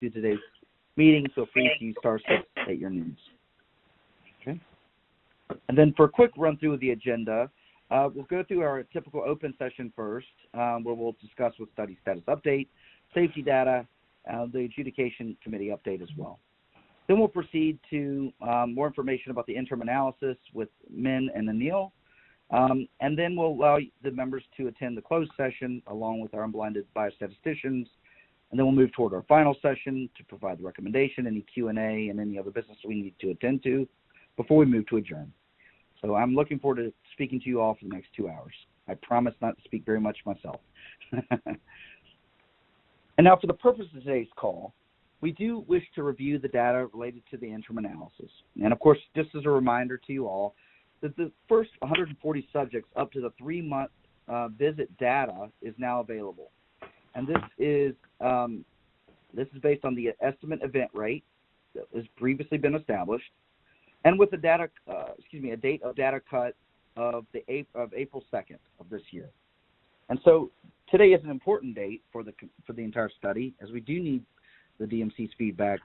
to today's meeting, feel free to use star 6 at your needs. Okay. And then for a quick run through of the agenda, we'll go through our typical open session first, where we'll discuss with study status update, safety data, the adjudication committee update as well. Then we'll proceed to more information about the interim analysis with Min and Anil, and then we'll allow the members to attend the closed session along with our unblinded biostatisticians, and then we'll move toward our final session to provide the recommendation, any Q&A, and any other business we need to attend to before we move to adjourn. So I'm looking forward to speaking to you all for the next 2 hours. I promise not to speak very much myself. And now for the purpose of today's call, we do wish to review the data related to the interim analysis. And of course, just as a reminder to you all, that the first 140 subjects up to the 3-month visit data is now available. And this is based on the estimate event rate that has previously been established, and with a data, a date of data cut of April 2nd of this year. And so today is an important date for the entire study, as we do need the DMC's feedback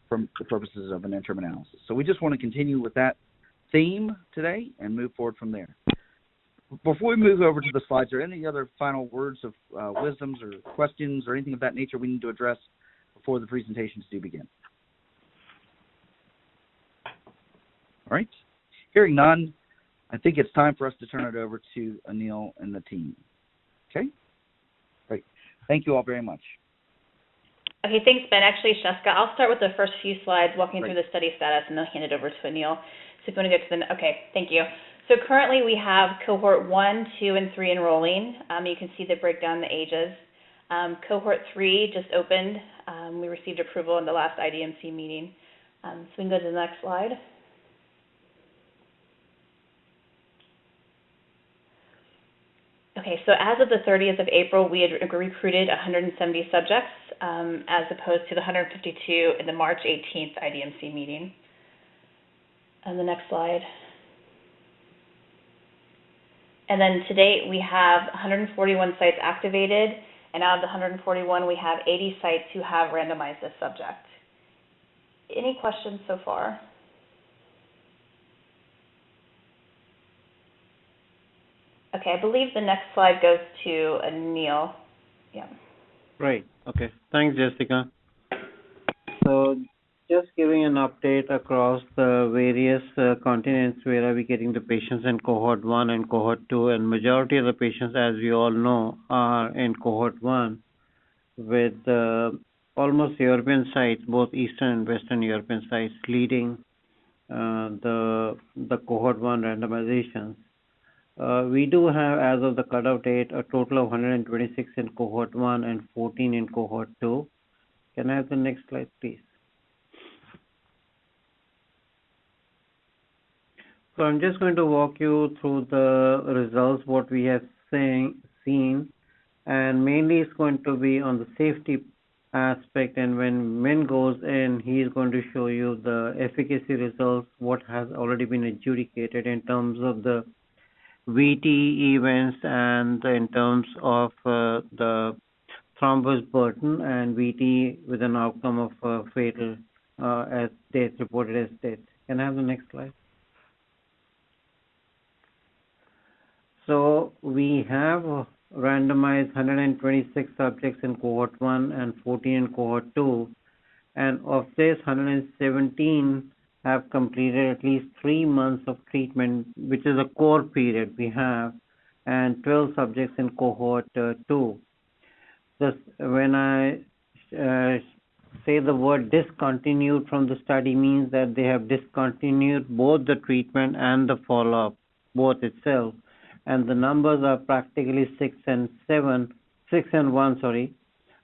from the purposes of an interim analysis. So we just want to continue with that theme today and move forward from there. Before we move over to the slides, are there any other final words of wisdoms or questions or anything of that nature we need to address before the presentations do begin? All right. Hearing none, I think it's time for us to turn it over to Anil and the team. Okay? Great. Thank you all very much. Okay, thanks, Ben. Actually, Sheska, I'll start with the first few slides, walking through the study status, and then hand it over to Anil. So if you want to go to the, okay, thank you. So currently we have cohort 1, 2, and 3 enrolling. You can see the breakdown in the ages. Cohort 3 just opened. We received approval in the last IDMC meeting. So we can go to the next slide. Okay, so as of the 30th of April, we had recruited 170 subjects, as opposed to the 152 in the March 18th IDMC meeting. And the next slide. And then to date, we have 141 sites activated, and out of the 141, we have 80 sites who have randomized this subject. Any questions so far? Okay, I believe the next slide goes to Anil. Yeah. Right. Okay. Thanks, Jessica. So just giving an update across the various continents where are we getting the patients in cohort 1 and cohort 2, and majority of the patients, as we all know, are in cohort 1 with almost European sites, both Eastern and Western European sites, leading the cohort 1 randomizations. We do have, as of the cutoff date, a total of 126 in cohort 1 and 14 in cohort 2. Can I have the next slide, please? So I'm just going to walk you through the results, what we have seen, and mainly it's going to be on the safety aspect, and when Min goes in, he is going to show you the efficacy results, what has already been adjudicated in terms of the VT events and in terms of the thrombus burden and VT with an outcome of fatal as death, reported as death. Can I have the next slide? So we have randomized 126 subjects in cohort 1 and 14 in cohort 2, and of this 117 have completed at least 3 months of treatment, which is a core period we have, and 12 subjects in cohort 2. Thus, when I say the word discontinued from the study, means that they have discontinued both the treatment and the follow-up, both itself, and the numbers are practically 6 and 1,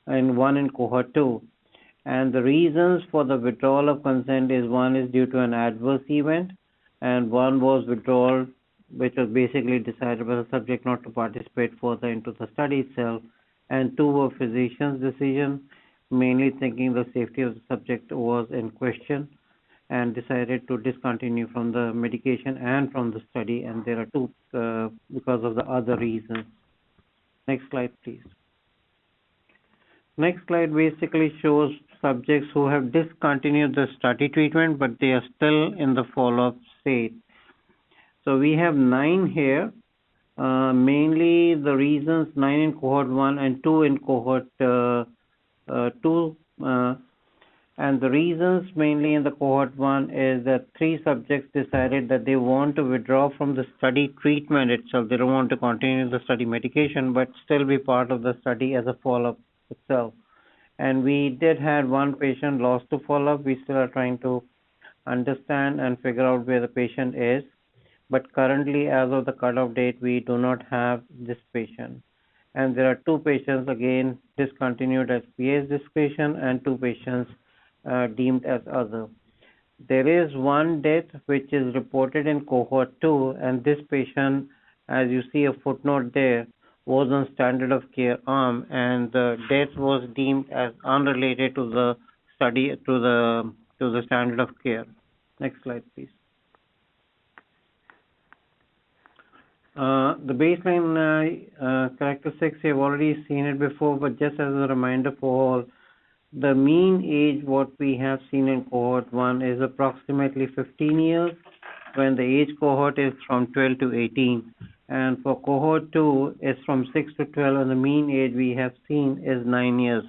and 1 in cohort 2. And the reasons for the withdrawal of consent is, one is due to an adverse event, and one was withdrawal, which was basically decided by the subject not to participate further into the study itself, and 2 were physician's decision, mainly thinking the safety of the subject was in question, and decided to discontinue from the medication and from the study, and there are 2 because of the other reasons. Next slide, please. Next slide basically shows subjects who have discontinued the study treatment, but they are still in the follow-up state. So we have 9 here. Mainly the reasons 9 in cohort 1 and 2 in cohort 2. And the reasons mainly in the cohort 1 is that 3 subjects decided that they want to withdraw from the study treatment itself. They don't want to continue the study medication, but still be part of the study as a follow-up itself. And we did have 1 patient lost to follow-up. We still are trying to understand and figure out where the patient is. But currently, as of the cutoff date, we do not have this patient. And there are 2 patients again discontinued as PA's discretion and 2 patients deemed as other. There is 1 death which is reported in cohort 2, and this patient, as you see a footnote there, was on standard of care arm, and the death was deemed as unrelated to the study to the standard of care. Next slide, please. The baseline characteristics, you've already seen it before, but just as a reminder for all, the mean age what we have seen in cohort 1 is approximately 15 years, when the age cohort is from 12 to 18. And for cohort 2 is from 6 to 12, and the mean age we have seen is 9 years.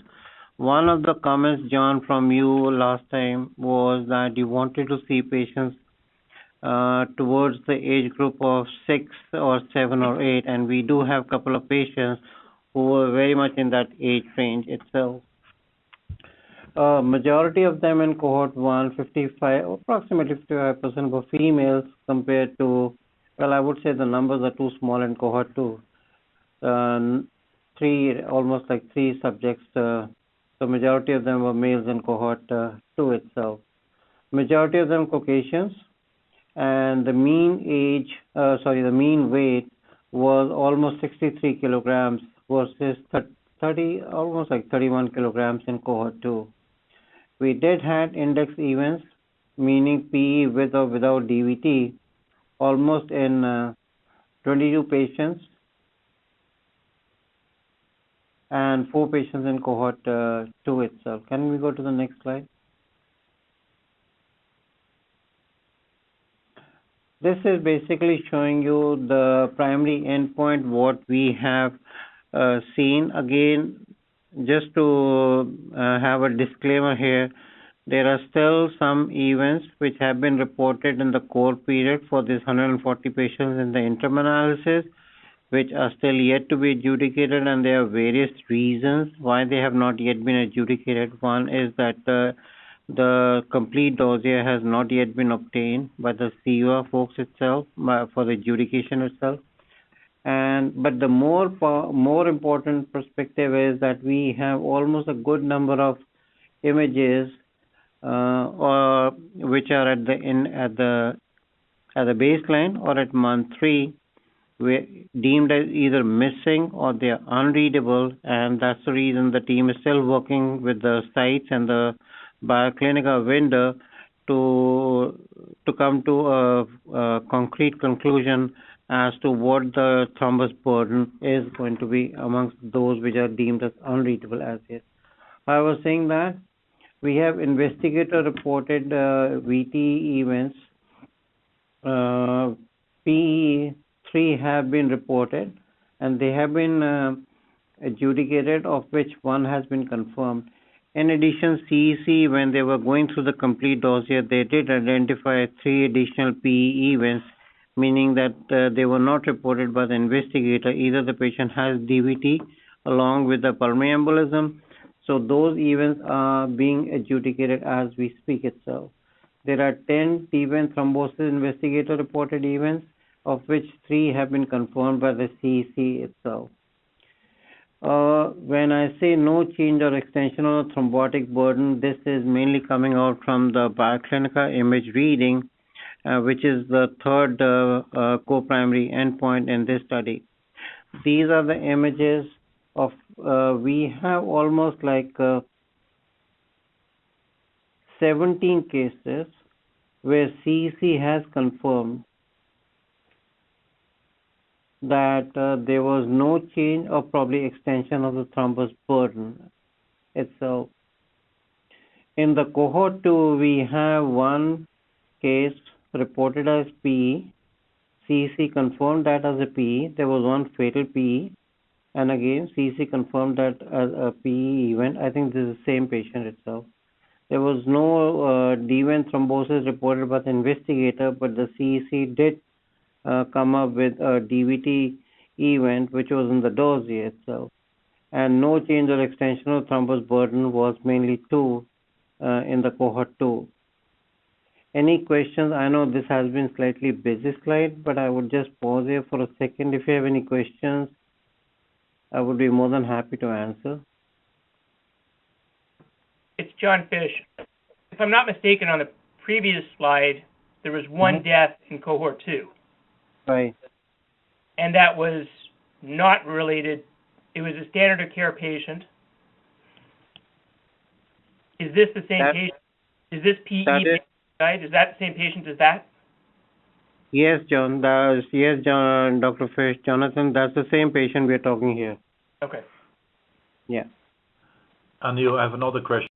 One of the comments, John, from you last time was that you wanted to see patients towards the age group of 6 or 7 or 8, and we do have a couple of patients who are very much in that age range itself. Majority of them in cohort 1, approximately 55% were females compared to, well, I would say the numbers are too small in cohort 2. Almost like 3 subjects, the majority of them were males in cohort 2 itself. Majority of them Caucasians, and the mean weight was almost 63 kilograms versus almost like 31 kilograms in cohort 2. We did have index events, meaning PE with or without DVT, almost in 22 patients and 4 patients in cohort 2 itself. Can we go to the next slide? This is basically showing you the primary endpoint, what we have seen. Again, just to have a disclaimer here, there are still some events which have been reported in the core period for this 140 patients in the interim analysis, which are still yet to be adjudicated, and there are various reasons why they have not yet been adjudicated. One is that the complete dossier has not yet been obtained by the CUR folks itself for the adjudication itself. But the more important perspective is that we have almost a good number of images which are at the baseline or at month 3, deemed as either missing or they are unreadable, and that's the reason the team is still working with the sites and the bioclinica vendor to come to a concrete conclusion as to what the thrombus burden is going to be amongst those which are deemed as unreadable as yet. I was saying that we have investigator-reported VT events. PE3 have been reported, and they have been adjudicated, of which 1 has been confirmed. In addition, CEC, when they were going through the complete dossier, they did identify 3 additional PE events, meaning that they were not reported by the investigator. Either the patient has DVT along with the pulmonary embolism. So those events are being adjudicated as we speak itself. There are 10 T-vein thrombosis investigator-reported events, of which 3 have been confirmed by the CEC itself. When I say no change or extension of the thrombotic burden, this is mainly coming out from the bioclinica image reading, which is the third co-primary endpoint in this study. These are the images of, we have almost like 17 cases where CEC has confirmed that there was no change or probably extension of the thrombus burden itself. in the cohort 2, we have one case reported as PE. CEC confirmed that as a PE. There was one fatal PE. And again, CEC confirmed that as a PE event. I think this is the same patient itself. There was no deviant thrombosis reported by the investigator, but the CEC did come up with a DVT event, which was in the dossier itself. And no change or extension of thrombus burden was mainly 2 in the cohort 2. Any questions? I know this has been slightly busy slide, but I would just pause here for a second. If you have any questions, I would be more than happy to answer. It's John Fish. If I'm not mistaken, on the previous slide, there was one death in cohort 2. Right. And that was not related. It was a standard of care patient. Is this the same patient? Is this PE patient, right? Is that the same patient as that? Yes, John. Yes, John, Dr. Fish, Jonathan, that's the same patient we're talking here. Okay. Yeah. And you have another question.